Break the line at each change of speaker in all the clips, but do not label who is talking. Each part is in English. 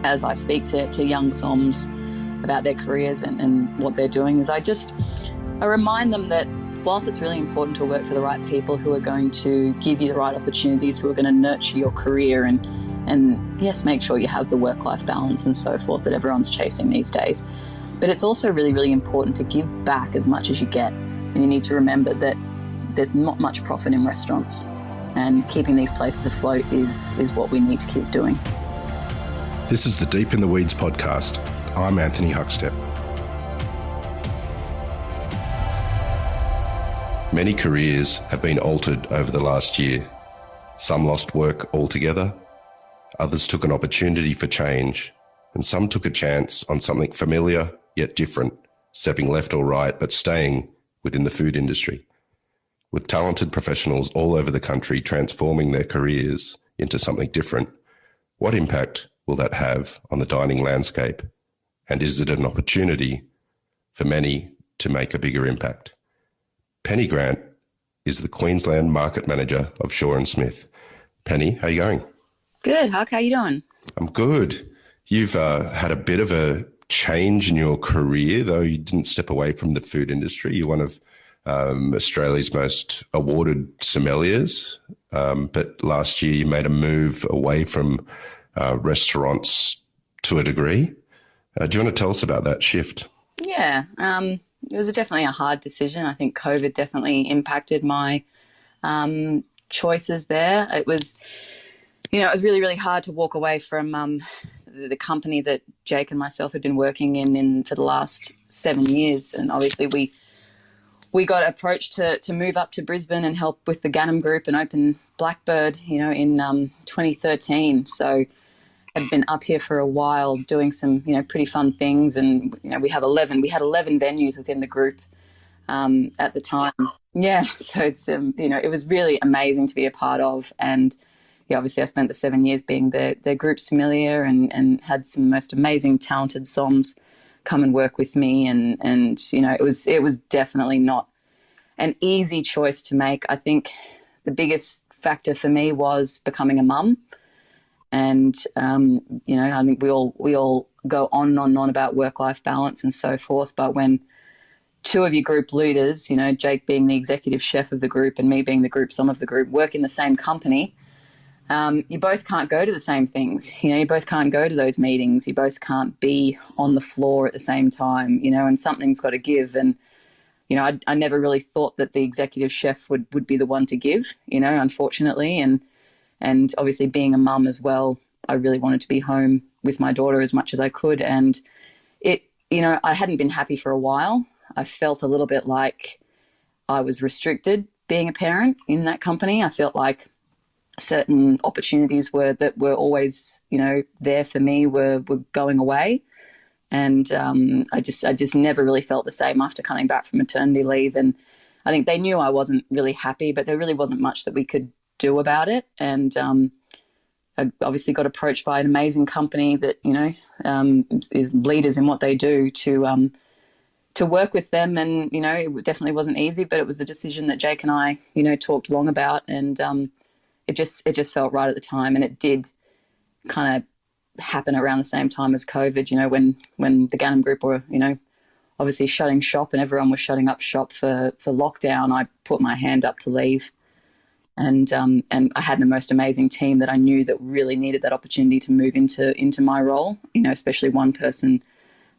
as I speak to young somms about their careers and what they're doing is I remind them that whilst it's really important to work for the right people who are going to give you the right opportunities, who are going to nurture your career and yes, make sure you have the work-life balance and so forth that everyone's chasing these days. But it's also really, really important to give back as much as you get. And you need to remember that there's not much profit in restaurants, and keeping these places afloat is what we need to keep doing.
This is the Deep in the Weeds podcast. I'm Anthony Huckstep. Many careers have been altered over the last year. Some lost work altogether, others took an opportunity for change, and some took a chance on something familiar yet different, stepping left or right but staying within the food industry. With talented professionals all over the country transforming their careers into something different, what impact will that have on the dining landscape? And is it an opportunity for many to make a bigger impact? Penny Grant is the Queensland Market Manager of Shaw & Smith. Penny, how are you going?
Good, Huck. How you doing?
I'm good. You've had a bit of a change in your career, though you didn't step away from the food industry. You're one of Australia's most awarded sommeliers, but last year you made a move away from restaurants to a degree. Do you want to tell us about that shift?
Yeah, it was definitely a hard decision. I think COVID definitely impacted my choices there. It was, it was really, really hard to walk away from the company that Jake and myself had been working in for the last 7 years. And obviously we got approached to move up to Brisbane and help with the Ganem Group and open Blackbird, in 2013. So I'd been up here for a while doing some, pretty fun things. And, we had 11 venues within the group at the time. Yeah. So it's, it was really amazing to be a part of. And yeah, obviously I spent the 7 years being the Group Sommelier and had some most amazing, talented somms come and work with me. And it was definitely not an easy choice to make. I think the biggest factor for me was becoming a mum. And, I think we all go on and on and on about work-life balance and so forth. But when two of your group leaders, Jake being the executive chef of the group and me being the group somm of the group, work in the same company, you both can't go to the same things. You both can't go to those meetings. You both can't be on the floor at the same time, and something's got to give. And, I never really thought that the executive chef would be the one to give, unfortunately. And obviously being a mum as well, I really wanted to be home with my daughter as much as I could. And I hadn't been happy for a while. I felt a little bit like I was restricted being a parent in that company. I felt like certain opportunities that were always, there for me were going away. And I just never really felt the same after coming back from maternity leave. And I think they knew I wasn't really happy, but there really wasn't much that we could do about it. And I obviously got approached by an amazing company that is leaders in what they do to work with them. And it definitely wasn't easy, but it was a decision that Jake and I talked long about, and it just felt right at the time. And it did kind of happen around the same time as COVID, when the Ganem Group were obviously shutting shop and everyone was shutting up shop for lockdown. I put my hand up to leave. And I had the most amazing team that I knew that really needed that opportunity to move into my role, especially one person,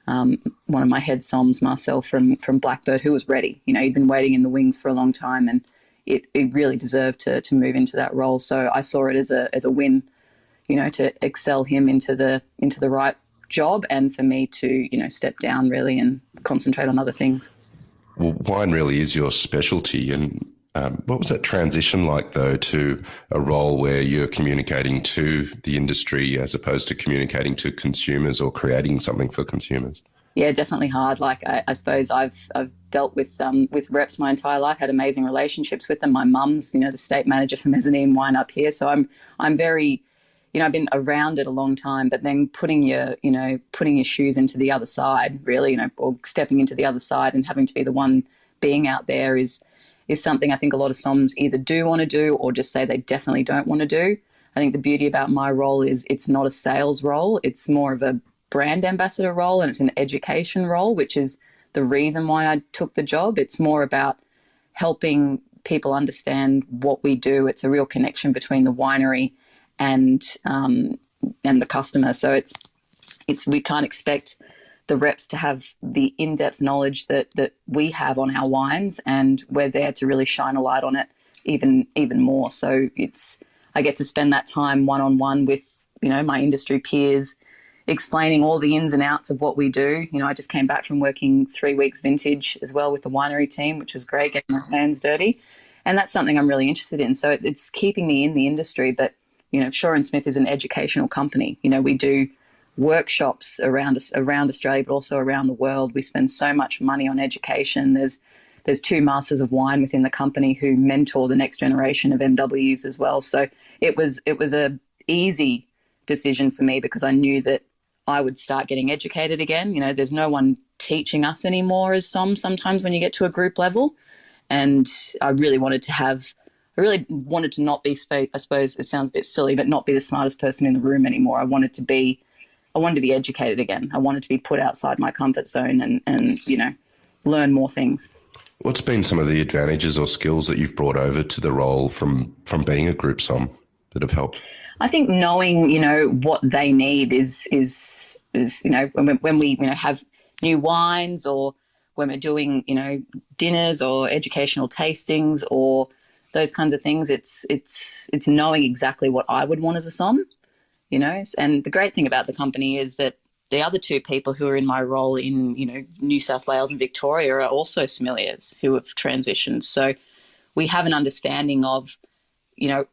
one of my head somms, Marcel from Blackbird, who was ready. He'd been waiting in the wings for a long time, and it really deserved to move into that role. So I saw it as a win, to excel him into the right job, and for me to, step down really and concentrate on other things.
Well, wine really is your specialty. And what was that transition like, though, to a role where you're communicating to the industry as opposed to communicating to consumers or creating something for consumers?
Yeah, definitely hard. Like I suppose I've dealt with reps my entire life, had amazing relationships with them. My mum's, the state manager for mezzanine wine up here. So I'm very, I've been around it a long time, but then putting your shoes into the other side, really, or stepping into the other side and having to be the one being out there is something I think a lot of somms either do want to do or just say they definitely don't want to do. I think the beauty about my role is it's not a sales role. It's more of a brand ambassador role, and it's an education role, which is the reason why I took the job. It's more about helping people understand what we do. It's a real connection between the winery and the customer. So it's we can't expect the reps to have the in-depth knowledge that we have on our wines, and we're there to really shine a light on it even more. So I get to spend that time one-on-one with, my industry peers, explaining all the ins and outs of what we do. I just came back from working 3 weeks vintage as well with the winery team, which was great, getting my hands dirty. And that's something I'm really interested in. So it's keeping me in the industry. But, Shaw and Smith is an educational company. We do workshops around Australia, but also around the world. We spend so much money on education. There's 2 masters of wine within the company who mentor the next generation of MWs as well. So it was a easy decision for me, because I knew that I would start getting educated again. There's no one teaching us anymore as sometimes when you get to a group level. And I really wanted to not be, I suppose it sounds a bit silly, but not be the smartest person in the room anymore. I wanted to be educated again. I wanted to be put outside my comfort zone and learn more things.
What's been some of the advantages or skills that you've brought over to the role from being a group somm that have helped?
I think knowing, what they need is when we, have new wines, or when we're doing, dinners or educational tastings or those kinds of things, it's knowing exactly what I would want as a somm, And the great thing about the company is that the other 2 people who are in my role in, New South Wales and Victoria are also sommeliers who have transitioned. So we have an understanding of,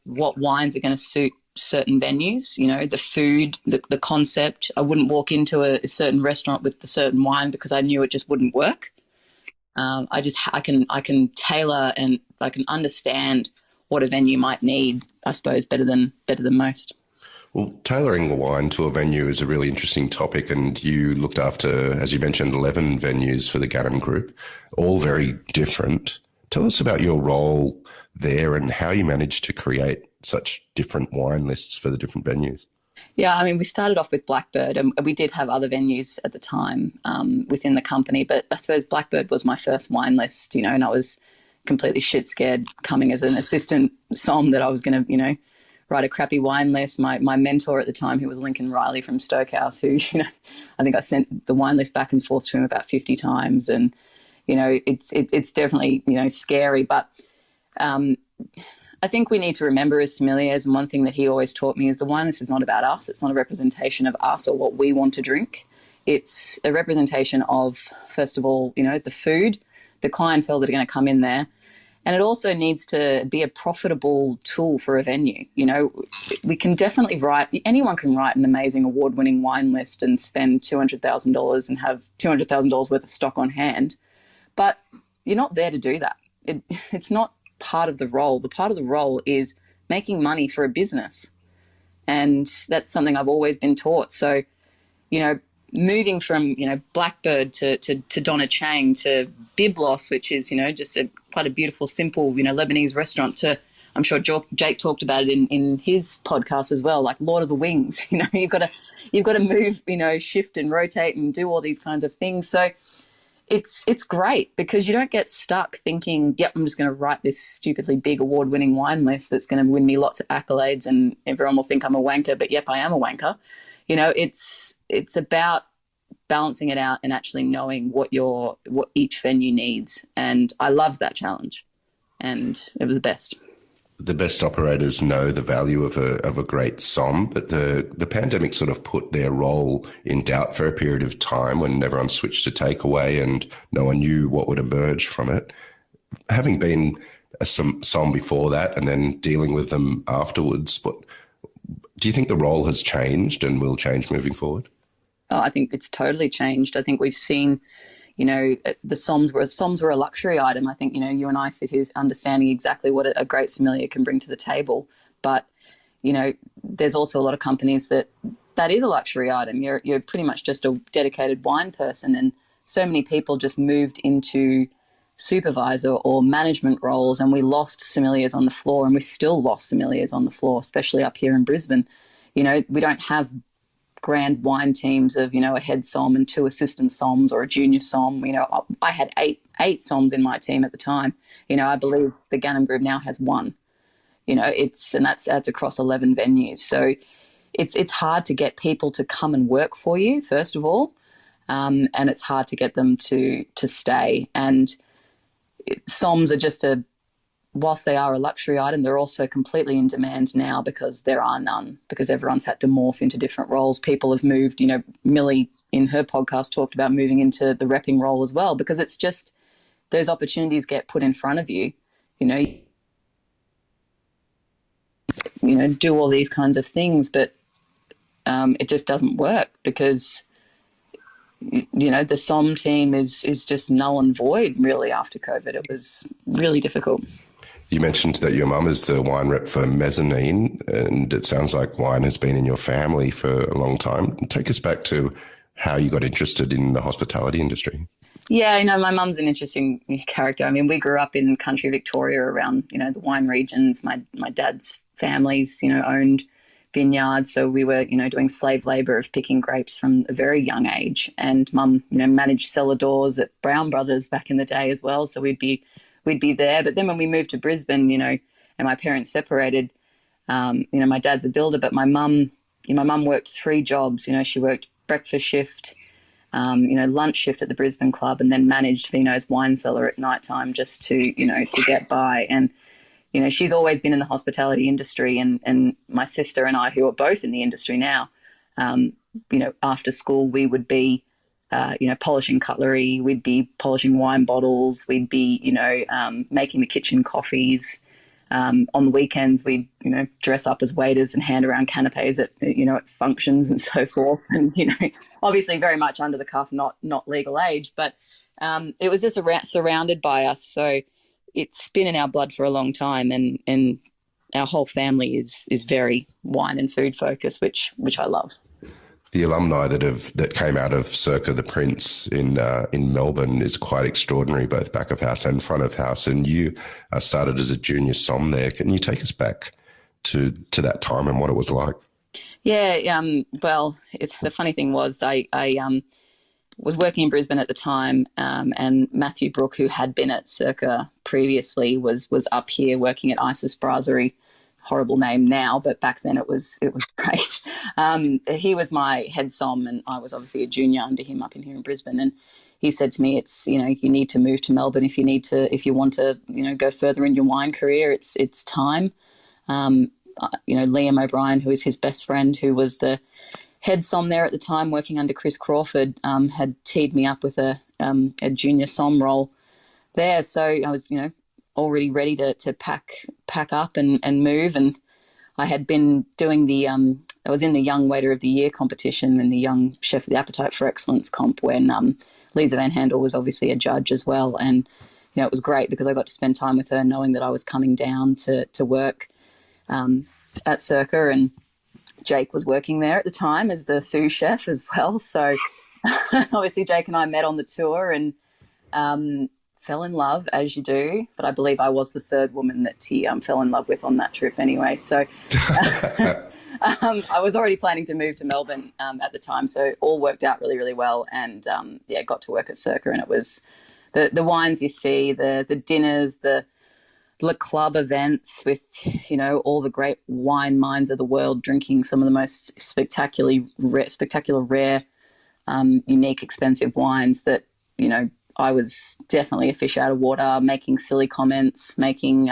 what wines are going to suit certain venues, the food, the concept. I wouldn't walk into a certain restaurant with a certain wine because I knew it just wouldn't work. I can tailor, and I can understand what a venue might need, I suppose, better than most.
Well, tailoring the wine to a venue is a really interesting topic, and you looked after, as you mentioned, 11 venues for the Gannon Group, all very different. Tell us about your role there and how you managed to create such different wine lists for the different venues.
Yeah, we started off with Blackbird, and we did have other venues at the time within the company, but I suppose Blackbird was my first wine list, and I was completely shit scared coming as an assistant somm that I was going to, write a crappy wine list. My mentor at the time, who was Lincoln Riley from Stokehouse, who, I think I sent the wine list back and forth to him about 50 times. And, it's definitely, scary. But I think we need to remember as sommeliers, and one thing that he always taught me is the wine list is not about us. It's not a representation of us or what we want to drink. It's a representation of, first of all, the food, the clientele that are going to come in there. And it also needs to be a profitable tool for a venue. We can definitely anyone can write an amazing award-winning wine list and spend $200,000 and have $200,000 worth of stock on hand. But you're not there to do that. It's not part of the role. The part of the role is making money for a business. And that's something I've always been taught. So, moving from, Blackbird to Donna Chang to Biblos, which is, just quite a beautiful, simple, Lebanese restaurant, to, I'm sure Jake talked about it in his podcast as well, like Lord of the Wings. You've got to move, shift and rotate and do all these kinds of things. So it's great because you don't get stuck thinking, yep, I'm just going to write this stupidly big award-winning wine list that's going to win me lots of accolades and everyone will think I'm a wanker, but yep, I am a wanker. It's about balancing it out and actually knowing what each venue needs. And I loved that challenge, and it was the best.
The best operators know the value of a great somm, but the pandemic sort of put their role in doubt for a period of time when everyone switched to takeaway and no one knew what would emerge from it. Having been a somm before that and then dealing with them afterwards, do you think the role has changed and will change moving forward?
Oh, I think it's totally changed. I think we've seen, the somms were a luxury item. I think, you and I sit here understanding exactly what a great sommelier can bring to the table. But, there's also a lot of companies that is a luxury item. You're pretty much just a dedicated wine person. And so many people just moved into supervisor or management roles, and we lost sommeliers on the floor, and we still lost sommeliers on the floor, especially up here in Brisbane. We don't have grand wine teams of, a head somm and 2 assistant somms or a junior somm. I had eight somms in my team at the time. I believe the Gannon Group now has 1. And that's across 11 venues. So it's hard to get people to come and work for you, first of all, and it's hard to get them to stay. And somms are whilst they are a luxury item, they're also completely in demand now because there are none, because everyone's had to morph into different roles. People have moved, Millie in her podcast talked about moving into the repping role as well, because it's just those opportunities get put in front of you, do all these kinds of things, but it just doesn't work because the somm team is just null and void really after COVID. It was really difficult.
You mentioned that your mum is the wine rep for Mezzanine, and it sounds like wine has been in your family for a long time. Take us back to how you got interested in the hospitality industry.
Yeah, my mum's an interesting character. I mean, we grew up in country Victoria around, the wine regions. My dad's families, owned vineyards. So we were, doing slave labour of picking grapes from a very young age. And mum, managed cellar doors at Brown Brothers back in the day as well. So we'd be there. But then when we moved to Brisbane, and my parents separated, my dad's a builder, but my mum worked 3 jobs. She worked breakfast shift, lunch shift at the Brisbane Club, and then managed Vino's wine cellar at night time just to get by. And, she's always been in the hospitality industry, and my sister and I, who are both in the industry now, after school we would be, polishing cutlery, we'd be polishing wine bottles, we'd be, making the kitchen coffees. On the weekends, we'd, dress up as waiters and hand around canapes at, at functions and so forth. And, obviously very much under the cuff, not legal age, but it was just surrounded by us. So it's been in our blood for a long time, and our whole family is very wine and food focused, which I love.
The alumni that came out of Circa the Prince in Melbourne is quite extraordinary, both back of house and front of house. And you started as a junior somm there. Can you take us back to that time and what it was like?
Yeah. Well, the funny thing was I was working in Brisbane at the time, and Matthew Brook, who had been at Circa previously, was up here working at Isis Brasserie. Horrible name now, but back then it was great. He was my head somm, and I was obviously a junior under him up in here in Brisbane. And he said to me, "It's you need to move to Melbourne if you want to go further in your wine career. It's time." Liam O'Brien, who is his best friend, who was the head somm there at the time, working under Chris Crawford, had teed me up with a junior somm role there. So I was already ready to pack up and move. And I had been doing I was in the Young Waiter of the Year competition and the Young Chef of the Appetite for Excellence comp when Lisa Van Handel was obviously a judge as well. And, it was great because I got to spend time with her knowing that I was coming down to work at Circa, and Jake was working there at the time as the sous chef as well. So obviously Jake and I met on the tour and fell in love, as you do, but I believe I was the 3rd woman that he fell in love with on that trip anyway. So I was already planning to move to Melbourne at the time, so all worked out really, really well. And got to work at Circa, and it was the wines you see, the dinners, the club events with all the great wine minds of the world drinking some of the most spectacular, rare, unique, expensive wines that I was definitely a fish out of water, making silly comments, making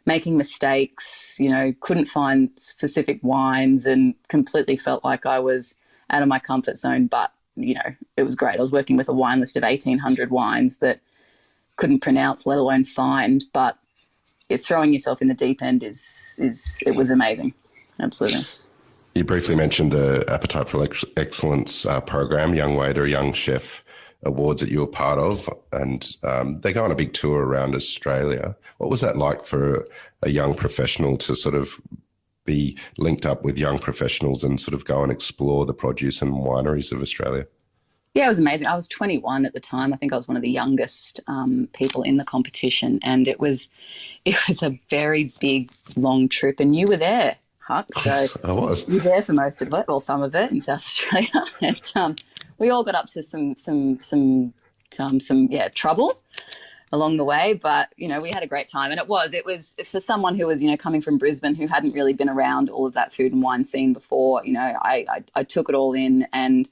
mistakes, couldn't find specific wines and completely felt like I was out of my comfort zone. But, it was great. I was working with a wine list of 1,800 wines that couldn't pronounce, let alone find. But it's throwing yourself in the deep end it was amazing. Absolutely.
You briefly mentioned the Appetite for Excellence program, Young Waiter, Young Chef awards that you were part of, and they go on a big tour around Australia. What was that like for a young professional to sort of be linked up with young professionals and sort of go and explore the produce and wineries of Australia?
Yeah, it was amazing. I was 21 at the time. I think I was one of the youngest people in the competition, and it was a very big, long trip. And you were there, Huck. So
I was.
you were there for most of it, or some of it, in South Australia. And we all got up to some trouble along the way, but we had a great time. And it was for someone who was coming from Brisbane, who hadn't really been around all of that food and wine scene before. I took it all in, and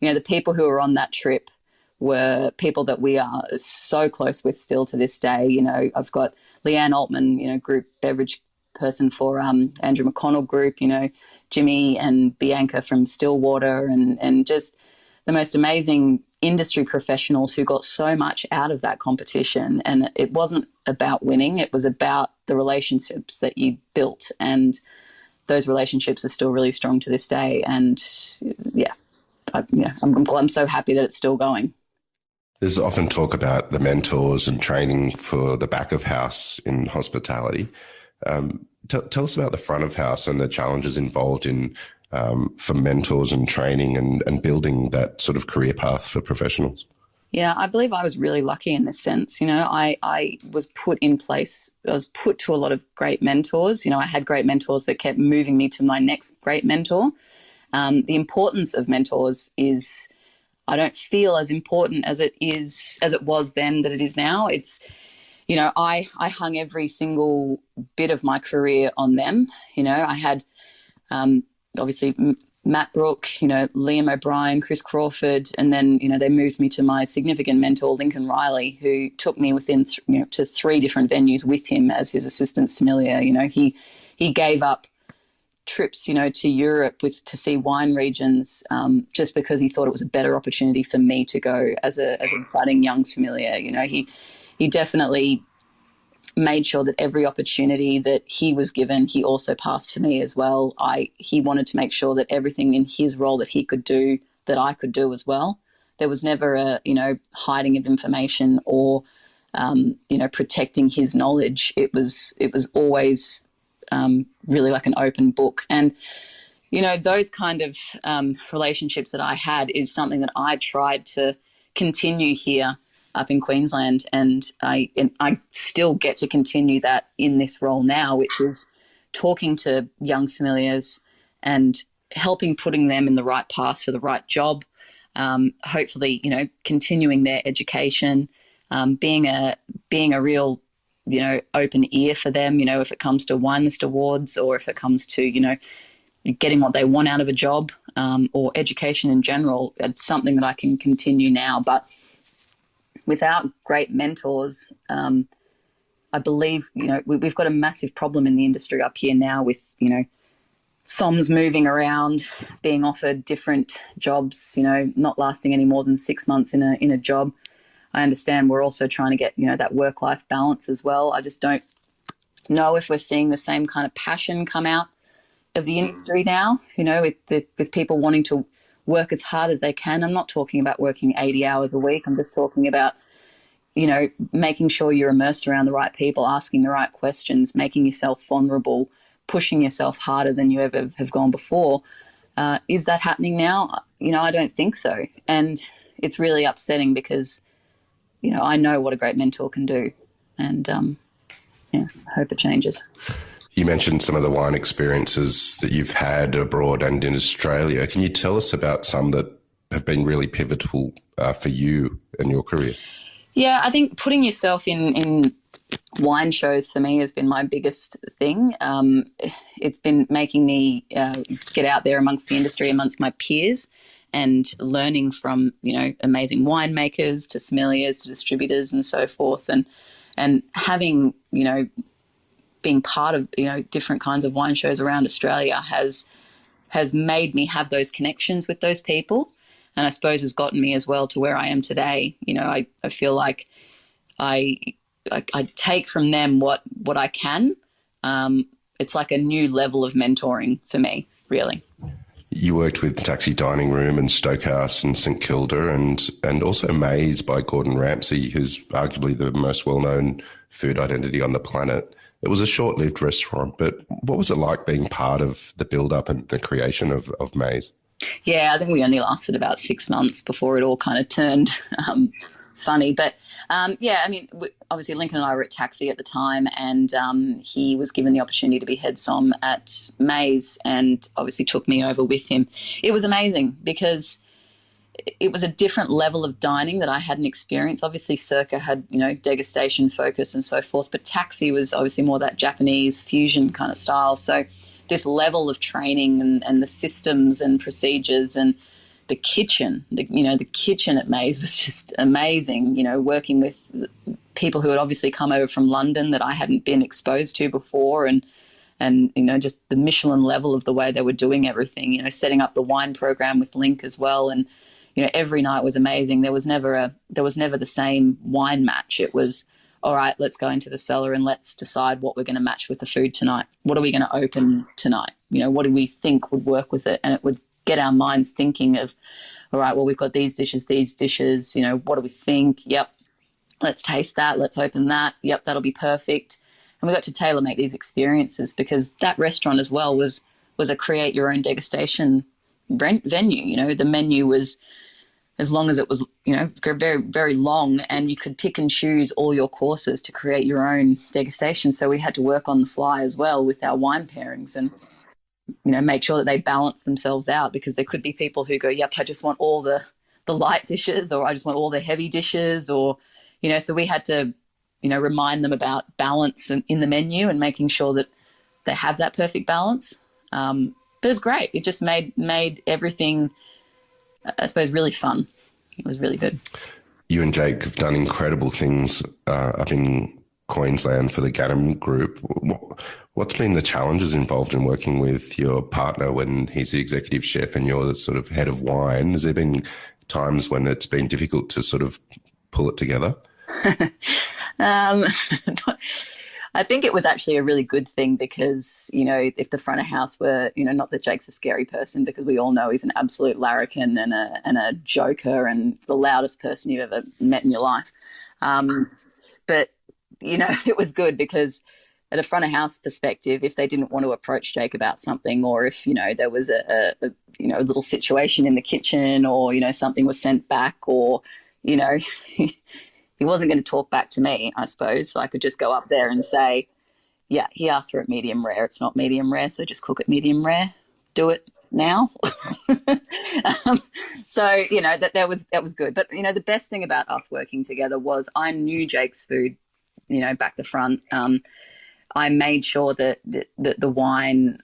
the people who were on that trip were people that we are so close with still to this day. I've got Leanne Altman, group beverage person for Andrew McConnell Group, Jimmy and Bianca from Stillwater, and just the most amazing industry professionals who got so much out of that competition. And it wasn't about winning, it was about the relationships that you built, and those relationships are still really strong to this day. And I'm so happy that it's still going.
There's often talk about the mentors and training for the back of house in hospitality. Tell us about the front of house and the challenges involved in for mentors and training and building that sort of career path for professionals.
Yeah, I believe I was really lucky in this sense. I was put in place. I was put to a lot of great mentors. I had great mentors that kept moving me to my next great mentor. The importance of mentors is, I don't feel as important as it was then that it is now. It's, I hung every single bit of my career on them. I had obviously Matt Brook, Liam O'Brien, Chris Crawford, and then, they moved me to my significant mentor, Lincoln Riley, who took me within, to 3 different venues with him as his assistant sommelier. He gave up trips, to Europe to see wine regions, just because he thought it was a better opportunity for me to go as a budding young sommelier. He definitely made sure that every opportunity that he was given, he also passed to me as well. He wanted to make sure that everything in his role that he could do, that I could do as well. There was never a, hiding of information or, protecting his knowledge. It was always really like an open book. And, those kind of relationships that I had is something that I tried to continue here up in Queensland, and I still get to continue that in this role now, which is talking to young sommeliers and helping putting them in the right path for the right job, hopefully, continuing their education, being a real, open ear for them, if it comes to wine list awards or if it comes to, getting what they want out of a job, or education in general. It's something that I can continue now. But without great mentors, I believe, we've got a massive problem in the industry up here now with, somms moving around, being offered different jobs, not lasting any more than 6 months in a job. I understand we're also trying to get, that work-life balance as well. I just don't know if we're seeing the same kind of passion come out of the industry now, with people wanting to work as hard as they can. I'm not talking about working 80 hours a week. I'm just talking about, making sure you're immersed around the right people, asking the right questions, making yourself vulnerable, pushing yourself harder than you ever have gone before. Is that happening now? I don't think so. And it's really upsetting because, I know what a great mentor can do, and I hope it changes.
You mentioned some of the wine experiences that you've had abroad and in Australia. Can you tell us about some that have been really pivotal for you and your career?
Yeah, I think putting yourself in wine shows for me has been my biggest thing. It's been making me get out there amongst the industry, amongst my peers, and learning from, amazing winemakers to sommeliers to distributors and so forth. And having, being part of, different kinds of wine shows around Australia has made me have those connections with those people, and I suppose has gotten me as well to where I am today. I feel like I take from them what I can. It's like a new level of mentoring for me, really.
You worked with Taxi Dining Room and Stokehouse and St Kilda, and also Maze by Gordon Ramsay, who's arguably the most well-known food identity on the planet. It was a short-lived restaurant, but what was it like being part of the build-up and the creation of Maze?
Yeah, I think we only lasted about 6 months before it all kind of turned funny. But yeah, I mean, obviously Lincoln and I were at Taxi at the time, and he was given the opportunity to be head som at Maze, and obviously took me over with him. It was amazing because it was a different level of dining that I hadn't experienced. Obviously, Circa had, degustation focus and so forth, but Taxi was obviously more that Japanese fusion kind of style. So this level of training and the systems and procedures and the kitchen, the kitchen at Maze was just amazing, working with people who had obviously come over from London that I hadn't been exposed to before, and just the Michelin level of the way they were doing everything, setting up the wine program with Link as well. And every night was amazing. There was never the same wine match. It was, all right, let's go into the cellar and let's decide what we're going to match with the food tonight. What are we going to open tonight? What do we think would work with it? And it would get our minds thinking of, all right, well, we've got these dishes, what do we think? Yep, let's taste that. Let's open that. Yep, that'll be perfect. And we got to tailor make these experiences, because that restaurant as well was a create your own degustation venue. The menu was, as long as it was, very, very long, and you could pick and choose all your courses to create your own degustation. So we had to work on the fly as well with our wine pairings and, make sure that they balance themselves out, because there could be people who go, yep, I just want all the light dishes, or I just want all the heavy dishes, or, so we had to, remind them about balance in the menu and making sure that they have that perfect balance. But it was great. It just made everything, I suppose, really fun. It was really good.
You and Jake have done incredible things up in Queensland for the Gaddam Group. What's been the challenges involved in working with your partner when he's the executive chef and you're the sort of head of wine? Has there been times when it's been difficult to sort of pull it together?
I think it was actually a really good thing, because, if the front of house were, not that Jake's a scary person, because we all know he's an absolute larrikin and a joker and the loudest person you've ever met in your life. But, it was good, because at a front of house perspective, if they didn't want to approach Jake about something, or if, there was a little situation in the kitchen, or, something was sent back, or, he wasn't going to talk back to me, I suppose. So I could just go up there and say, yeah, he asked for it medium rare. It's not medium rare, so just cook it medium rare. Do it now. So, that was good. But, the best thing about us working together was I knew Jake's food, back the front. I made sure that the wine,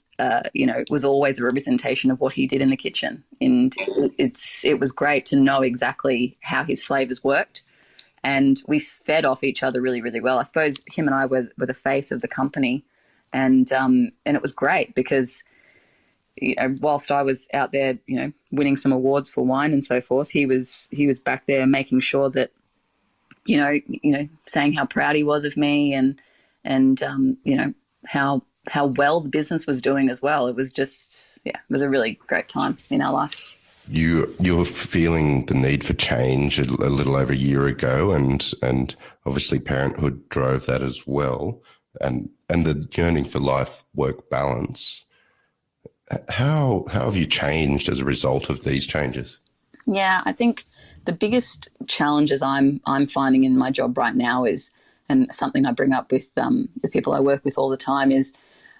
was always a representation of what he did in the kitchen. And it was great to know exactly how his flavours worked. And we fed off each other really, really well. I suppose him and I were the face of the company, and it was great, because, whilst I was out there, winning some awards for wine and so forth, he was back there making sure that, saying how proud he was of me, and how well the business was doing as well. It was just, it was a really great time in our life.
You were feeling the need for change a little over a year ago, and obviously parenthood drove that as well, and the yearning for life-work balance. How have you changed as a result of these changes?
Yeah, I think the biggest challenges I'm finding in my job right now is, and something I bring up with the people I work with all the time, is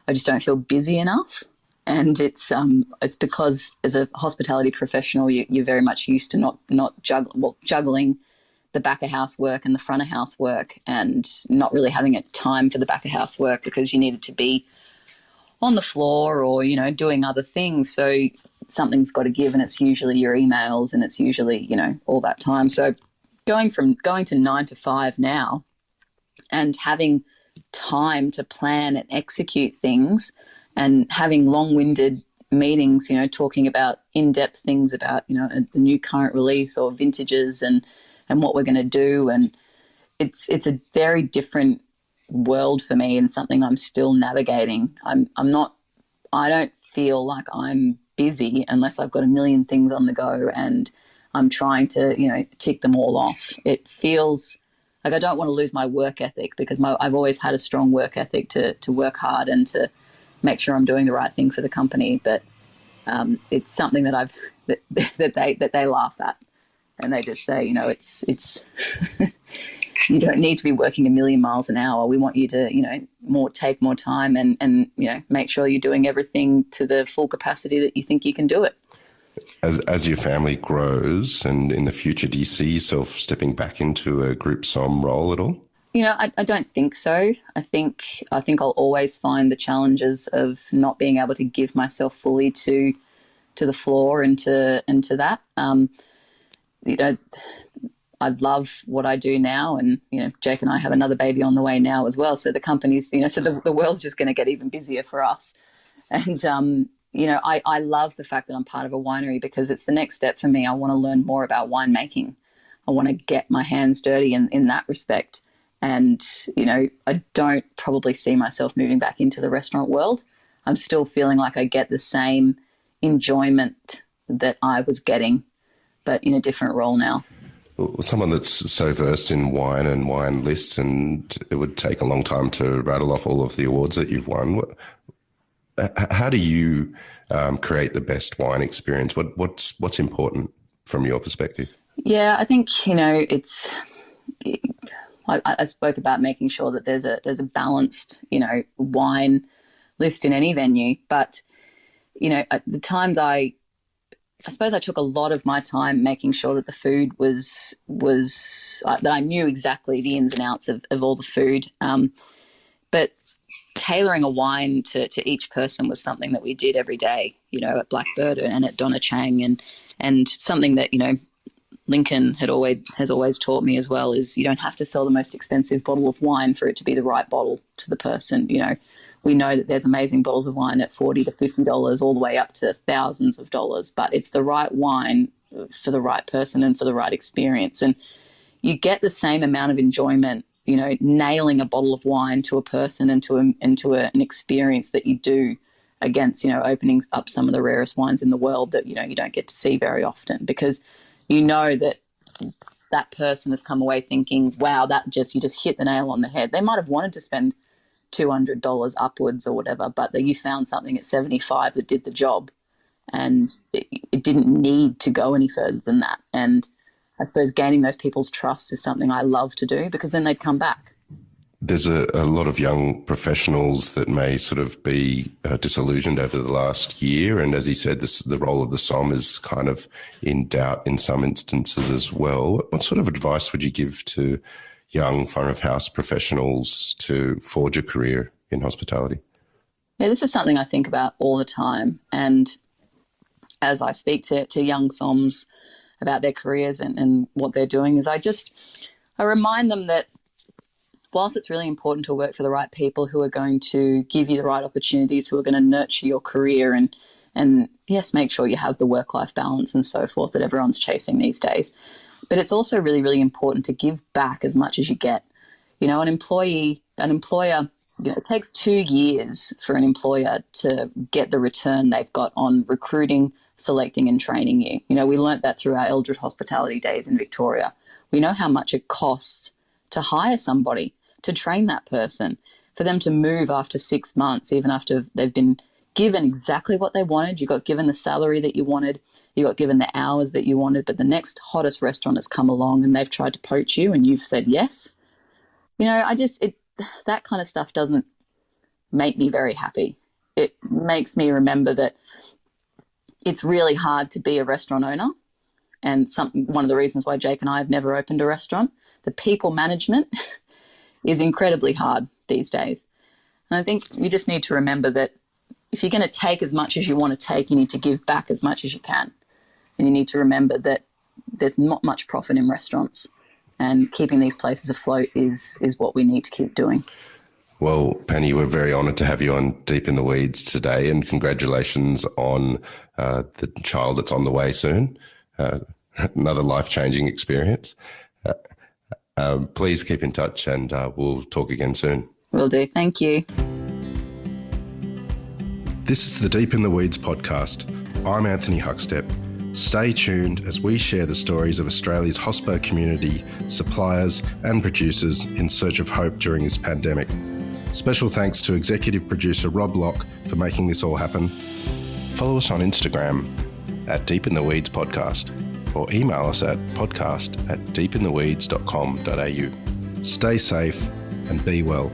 I just don't feel busy enough. And it's because as a hospitality professional, you're very much used to not juggling the back of house work and the front of house work, and not really having a time for the back of house work because you needed to be on the floor or, doing other things. So something's got to give, and it's usually your emails, and it's usually, all that time. So going to 9 to 5 now, and having time to plan and execute things, and having long-winded meetings, talking about in-depth things about, the new current release or vintages and what we're going to do. And it's a very different world for me, and something I'm still navigating. I don't feel like I'm busy unless I've got a million things on the go and I'm trying to, tick them all off. It feels like I don't want to lose my work ethic, because I've always had a strong work ethic to work hard and to make sure I'm doing the right thing for the company. But it's something that that they laugh at, and they just say, it's you don't need to be working 1,000,000 miles an hour. We want you to, take more time and make sure you're doing everything to the full capacity that you think you can do it.
As your family grows and in the future, do you see yourself stepping back into a group somm role at all?
I don't think so. I think I'll always find the challenges of not being able to give myself fully to the floor and to that. I love what I do now, and Jake and I have another baby on the way now as well. So the company's, so the world's just going to get even busier for us. And I love the fact that I'm part of a winery, because it's the next step for me. I want to learn more about winemaking. I want to get my hands dirty in that respect. And, I don't probably see myself moving back into the restaurant world. I'm still feeling like I get the same enjoyment that I was getting, but in a different role now.
Someone that's so versed in wine and wine lists, and it would take a long time to rattle off all of the awards that you've won. How do you create the best wine experience? What's important from your perspective?
Yeah, I think, I spoke about making sure that there's a balanced, wine list in any venue. But, at the times I suppose I took a lot of my time making sure that the food was that I knew exactly the ins and outs of all the food. But tailoring a wine to each person was something that we did every day, at Blackbird and at Donna Chang, and something that, Lincoln has always taught me as well is you don't have to sell the most expensive bottle of wine for it to be the right bottle to the person. We know that there's amazing bottles of wine at $40 to $50 all the way up to thousands of dollars, but it's the right wine for the right person and for the right experience. And you get the same amount of enjoyment, nailing a bottle of wine to a person and to an experience that you do against, opening up some of the rarest wines in the world that, you don't get to see very often, because that person has come away thinking, wow, you just hit the nail on the head. They might have wanted to spend $200 upwards or whatever, but that you found something at $75 that did the job, and it didn't need to go any further than that. And I suppose gaining those people's trust is something I love to do, because then they'd come back.
There's a lot of young professionals that may sort of be disillusioned over the last year. And as he said, the role of the somm is kind of in doubt in some instances as well. What sort of advice would you give to young front of house professionals to forge a career in hospitality?
Yeah, this is something I think about all the time. And as I speak to young somms about their careers and what they're doing, is I remind them that whilst it's really important to work for the right people who are going to give you the right opportunities, who are going to nurture your career and yes, make sure you have the work-life balance and so forth that everyone's chasing these days. But it's also really, really important to give back as much as you get. An employer, it takes 2 years for an employer to get the return they've got on recruiting, selecting and training you. We learnt that through our Eldred hospitality days in Victoria. We know how much it costs to hire somebody, to train that person, for them to move after 6 months, even after they've been given exactly what they wanted. You got given the salary that you wanted, you got given the hours that you wanted, but the next hottest restaurant has come along and they've tried to poach you and you've said yes. That kind of stuff doesn't make me very happy. It makes me remember that it's really hard to be a restaurant owner, and one of the reasons why Jake and I have never opened a restaurant. The people management is incredibly hard these days. And I think you just need to remember that if you're going to take as much as you want to take, you need to give back as much as you can. And you need to remember that there's not much profit in restaurants, and keeping these places afloat is what we need to keep doing.
Well, Penny, we're very honoured to have you on Deep in the Weeds today, and congratulations on the child that's on the way soon. Another life-changing experience. Please keep in touch, and we'll talk again soon.
Will do. Thank you.
This is the Deep in the Weeds podcast. I'm Anthony Huckstep. Stay tuned as we share the stories of Australia's hospo community, suppliers and producers in search of hope during this pandemic. Special thanks to executive producer Rob Locke for making this all happen. follow us on Instagram at Deep in the Weeds Podcast, or email us at podcast@deepintheweeds.com.au. Stay safe and be well.